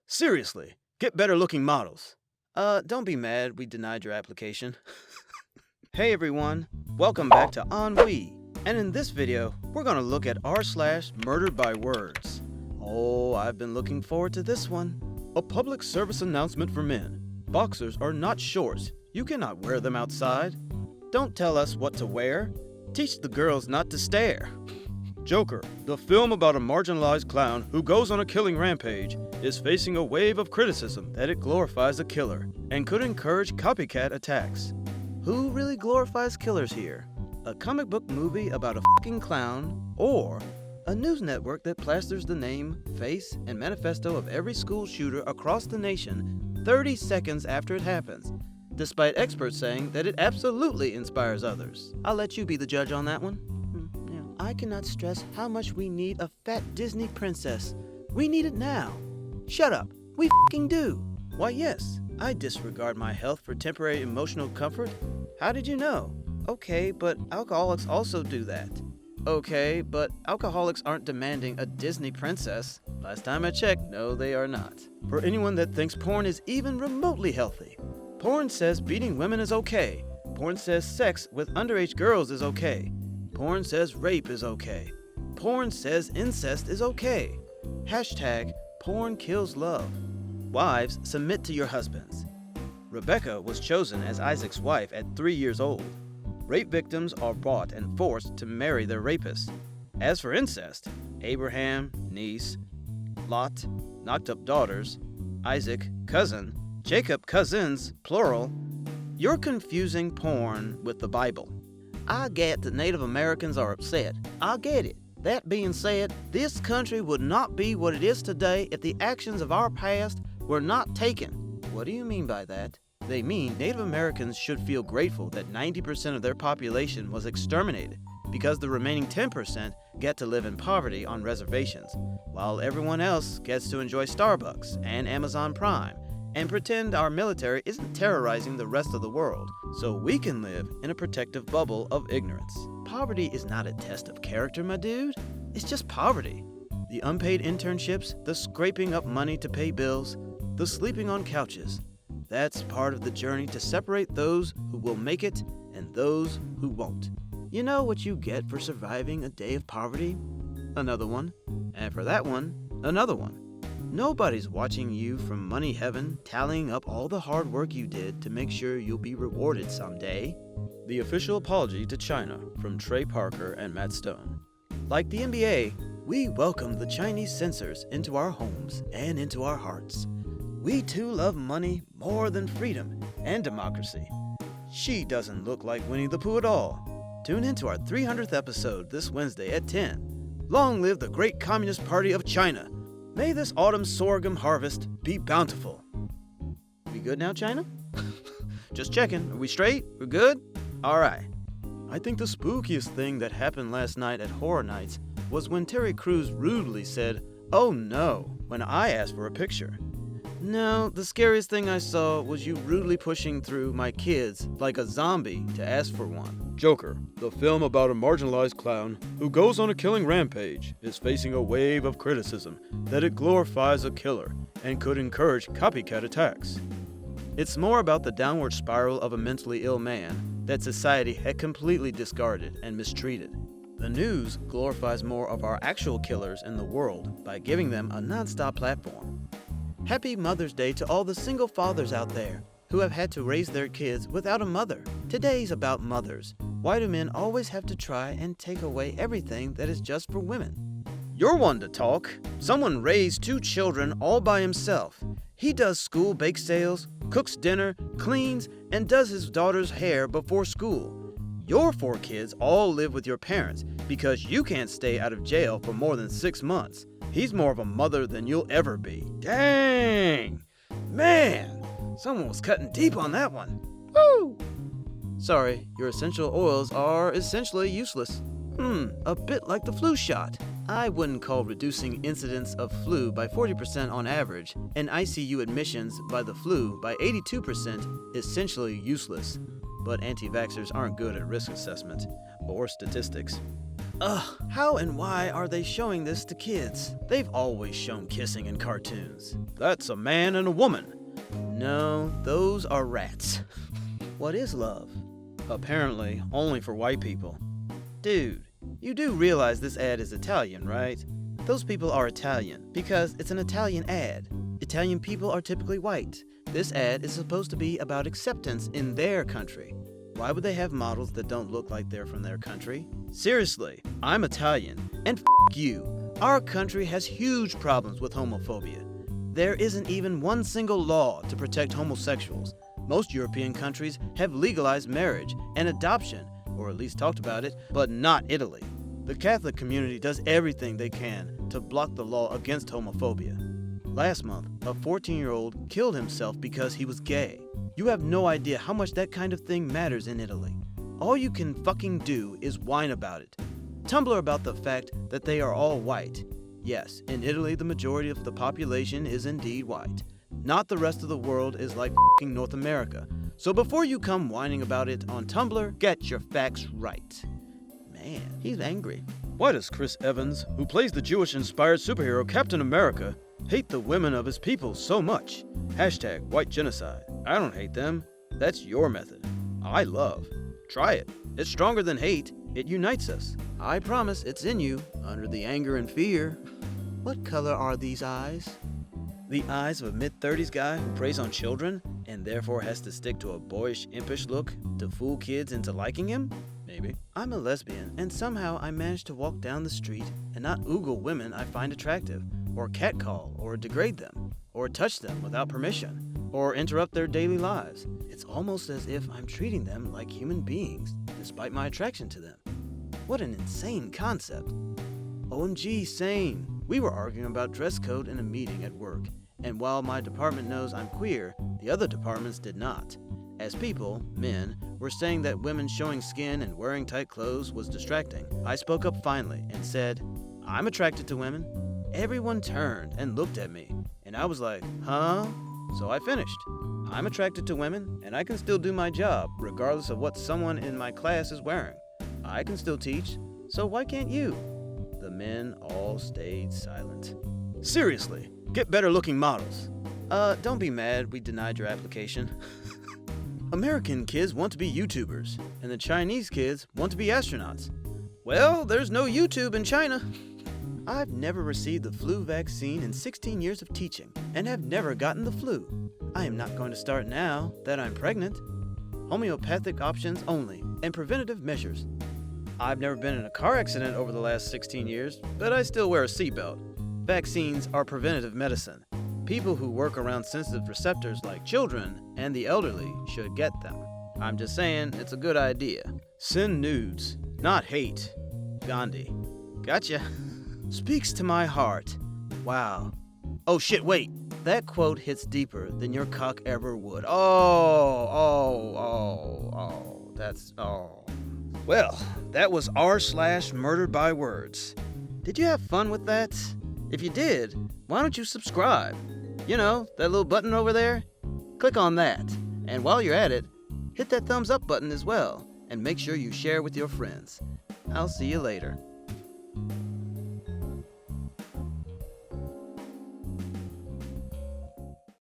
Seriously, get better looking models. Don't be mad we denied your application. Hey everyone, welcome back to Ennui. And in this video, we're gonna look at r/MurderedByWords. Oh, I've been looking forward to this one. A public service announcement for men. Boxers are not shorts. You cannot wear them outside. Don't tell us what to wear. Teach the girls not to stare. Joker, the film about a marginalized clown who goes on a killing rampage, is facing a wave of criticism that it glorifies a killer and could encourage copycat attacks. Who really glorifies killers here? A comic book movie about a fucking clown, or a news network that plasters the name, face, and manifesto of every school shooter across the nation 30 seconds after it happens, despite experts saying that it absolutely inspires others? I'll let you be the judge on that one. I cannot stress how much we need a fat Disney princess. We need it now. Shut up. We fucking do. Why, yes, I disregard my health for temporary emotional comfort. How did you know? Okay, but alcoholics also do that. Okay, but alcoholics aren't demanding a Disney princess. Last time I checked, no, they are not. For anyone that thinks porn is even remotely healthy, porn says beating women is okay. Porn says sex with underage girls is okay. Porn says rape is okay. Porn says incest is okay. Hashtag porn kills love. Wives, submit to your husbands. Rebecca was chosen as Isaac's wife at 3 years old. Rape victims are bought and forced to marry their rapists. As for incest, Abraham, niece, Lot, knocked up daughters, Isaac, cousin, Jacob, cousins, plural. You're confusing porn with the Bible. I get that Native Americans are upset. I get it. That being said, this country would not be what it is today if the actions of our past were not taken. What do you mean by that? They mean Native Americans should feel grateful that 90% of their population was exterminated because the remaining 10% get to live in poverty on reservations, while everyone else gets to enjoy Starbucks and Amazon Prime and pretend our military isn't terrorizing the rest of the world, so we can live in a protective bubble of ignorance. Poverty is not a test of character, my dude. It's just poverty. The unpaid internships, the scraping up money to pay bills, the sleeping on couches. That's part of the journey to separate those who will make it and those who won't. You know what you get for surviving a day of poverty? Another one. And for that one, another one. Nobody's watching you from money heaven, tallying up all the hard work you did to make sure you'll be rewarded someday. The official apology to China from Trey Parker and Matt Stone. Like the NBA, we welcome the Chinese censors into our homes and into our hearts. We too love money more than freedom and democracy. She doesn't look like Winnie the Pooh at all. Tune into our 300th episode this Wednesday at 10. Long live the great Communist Party of China. May this autumn's sorghum harvest be bountiful. We good now, China? Just checking. Are we straight? We're good? All right. I think the spookiest thing that happened last night at Horror Nights was when Terry Crews rudely said, "Oh no," when I asked for a picture. No, the scariest thing I saw was you rudely pushing through my kids like a zombie to ask for one. Joker, the film about a marginalized clown who goes on a killing rampage, is facing a wave of criticism that it glorifies a killer and could encourage copycat attacks. It's more about the downward spiral of a mentally ill man that society had completely discarded and mistreated. The news glorifies more of our actual killers in the world by giving them a non-stop platform. Happy Mother's Day to all the single fathers out there who have had to raise their kids without a mother. Today's about mothers. Why do men always have to try and take away everything that is just for women? You're one to talk. Someone raised 2 children all by himself. He does school bake sales, cooks dinner, cleans, and does his daughter's hair before school. Your 4 kids all live with your parents because you can't stay out of jail for more than 6 months. He's more of a mother than you'll ever be. Dang! Man! Someone was cutting deep on that one. Woo! Sorry, your essential oils are essentially useless. A bit like the flu shot. I wouldn't call reducing incidence of flu by 40% on average and ICU admissions by the flu by 82% essentially useless. But anti-vaxxers aren't good at risk assessment or statistics. Ugh, how and why are they showing this to kids? They've always shown kissing in cartoons. That's a man and a woman. No, those are rats. What is love? Apparently, only for white people. Dude, you do realize this ad is Italian, right? Those people are Italian because it's an Italian ad. Italian people are typically white. This ad is supposed to be about acceptance in their country. Why would they have models that don't look like they're from their country? Seriously, I'm Italian, and f*** you. Our country has huge problems with homophobia. There isn't even one single law to protect homosexuals. Most European countries have legalized marriage and adoption, or at least talked about it, but not Italy. The Catholic community does everything they can to block the law against homophobia. Last month, a 14-year-old killed himself because he was gay. You have no idea how much that kind of thing matters in Italy. All you can fucking do is whine about it. Tumblr about the fact that they are all white. Yes, in Italy the majority of the population is indeed white. Not the rest of the world is like fucking North America. So before you come whining about it on Tumblr, get your facts right. Man, he's angry. Why does Chris Evans, who plays the Jewish-inspired superhero Captain America, hate the women of his people so much? Hashtag white genocide. I don't hate them. That's your method. I love. Try it. It's stronger than hate. It unites us. I promise it's in you, under the anger and fear. What color are these eyes? The eyes of a mid-30s guy who preys on children and therefore has to stick to a boyish, impish look to fool kids into liking him? Maybe. I'm a lesbian, and somehow I managed to walk down the street and not oogle women I find attractive, or catcall, or degrade them, or touch them without permission, or interrupt their daily lives. It's almost as if I'm treating them like human beings, despite my attraction to them. What an insane concept. OMG, sane. We were arguing about dress code in a meeting at work, and while my department knows I'm queer, the other departments did not. As people, men, were saying that women showing skin and wearing tight clothes was distracting, I spoke up finally and said, I'm attracted to women. Everyone turned and looked at me, and I was like, huh? So I finished. I'm attracted to women, and I can still do my job, regardless of what someone in my class is wearing. I can still teach, so why can't you? The men all stayed silent. Seriously, get better looking models. Don't be mad we denied your application. American kids want to be YouTubers, and the Chinese kids want to be astronauts. Well, there's no YouTube in China. I've never received the flu vaccine in 16 years of teaching, and have never gotten the flu. I am not going to start now that I'm pregnant. Homeopathic options only, and preventative measures. I've never been in a car accident over the last 16 years, but I still wear a seatbelt. Vaccines are preventative medicine. People who work around sensitive receptors like children and the elderly should get them. I'm just saying, it's a good idea. Send nudes, not hate. Gandhi. Gotcha. Speaks to my heart. Wow. Oh shit, wait. That quote hits deeper than your cock ever would. Oh. Well, that was r/MurderedByWords. Did you have fun with that? If you did, why don't you subscribe? You know, that little button over there? Click on that. And while you're at it, hit that thumbs up button as well. And make sure you share with your friends. I'll see you later.